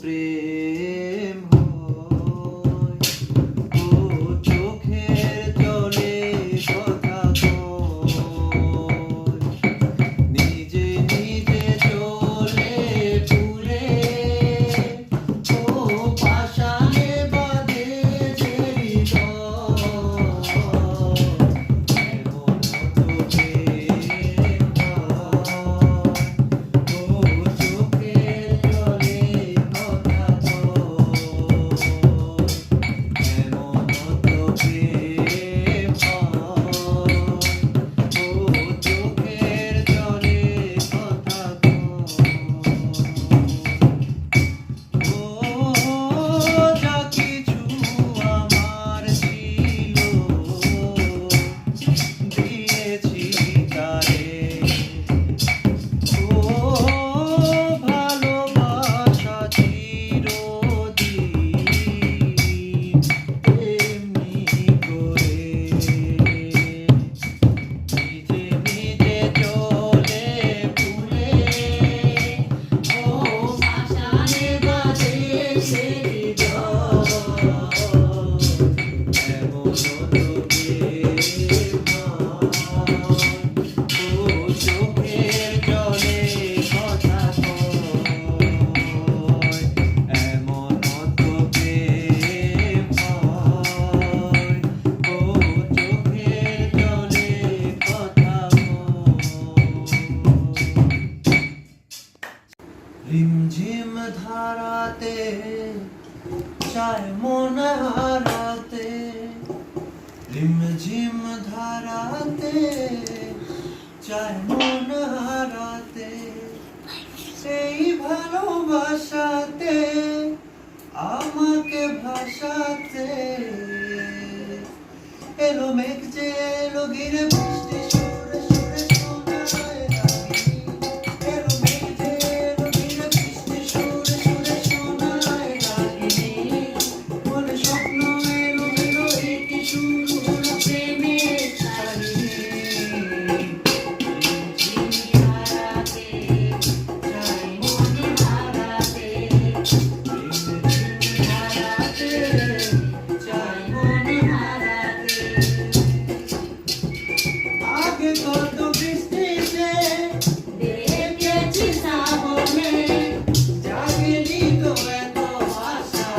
প্রেম হয়। ও চোখের জলে কথা কয়, নিজে নিজে চলে পুরে। ও পাশানে বাঁধে যে হৃদয়, এমন তো প্রেম হয়। ও চোখের জলে কথা কয়, এমন তো প্রেম হয়। ও চোখের জলে কথা কয়। ও যা কিছু আমার ছিল দিয়েছি তারে। ও ভালোবাসা চিরদিন এমনি করে নিজে নিজে চলে ভুলে। ও আশায় বাঁধে সে হৃদয়, এমন তো প্রেম হয়। ও চোখের জলে কথা কয়, এমন তো প্রেম হয়। ও চোখের জলে কথা কয়। রিমঝিম ধারাতে চায় মন হারাতে, রিমঝিম ধারাতে চায় মন হারাতে। সেই ভালোবাসাতে আমাকে ভাসাতে এলো মেঘ যে এলো ঘিরে বৃষ্টি সুরে সুরে শোনায় রাগিনী। এলো মেঘ যে এলো ঘিরে বৃষ্টি সুরে সুরে শোনায় রাগিনী। মনে স্বপ্ন এলো এলো এই কি শুরু হলো প্রেমের কাহিনী। ঝিমঝিম ধারাতে চায় মন হারাতে, ঝিমঝিম ধারাতে চায় মন হারাতে। আগে কত বৃষ্টিতে দেখেছি শ্রাবণে, জাগেনি তো এত আশা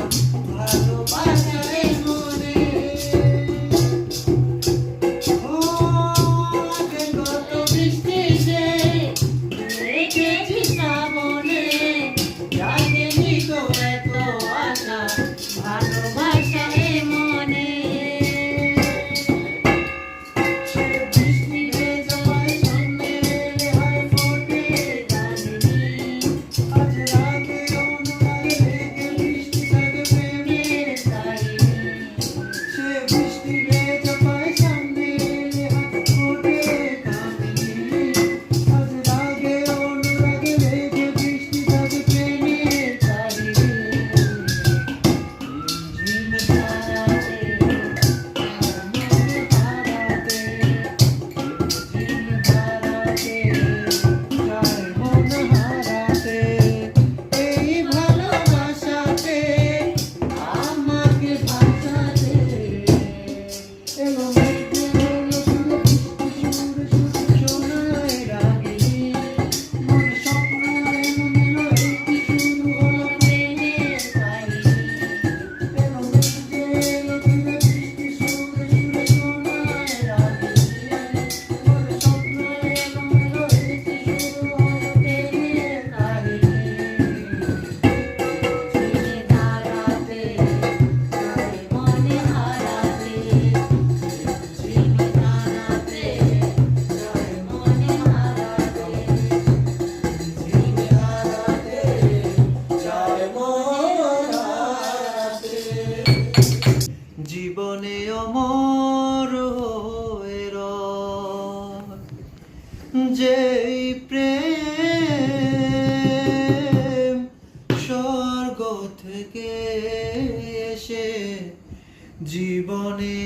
ভালোবাসার মনে। ও আগে কত বৃষ্টিতে দেখেছি শ্রাবণে, জাগেনি তো এত আশা ভালোবাসার মনে। সে বৃষ্টি ভেজায় সন্ধ্যেবেলে হয় ফোটে দামিনী। আজ রাগে অনুরাগে লেগে বৃষ্টি থাকে প্রেমের কাহিনী। সে বৃষ্টি ভেজা পায় সন্ধ্যেবেলে হয় ফোটে দামিনী। আজ রাগে অনুরাগে লেগে বৃষ্টি থাকে প্রেমের কাহিনী। ঝিমঝিম ধারাতে জীবনে অমর হয়ে রয় যেই প্রেম স্বর্গ থেকে এসে জীবনে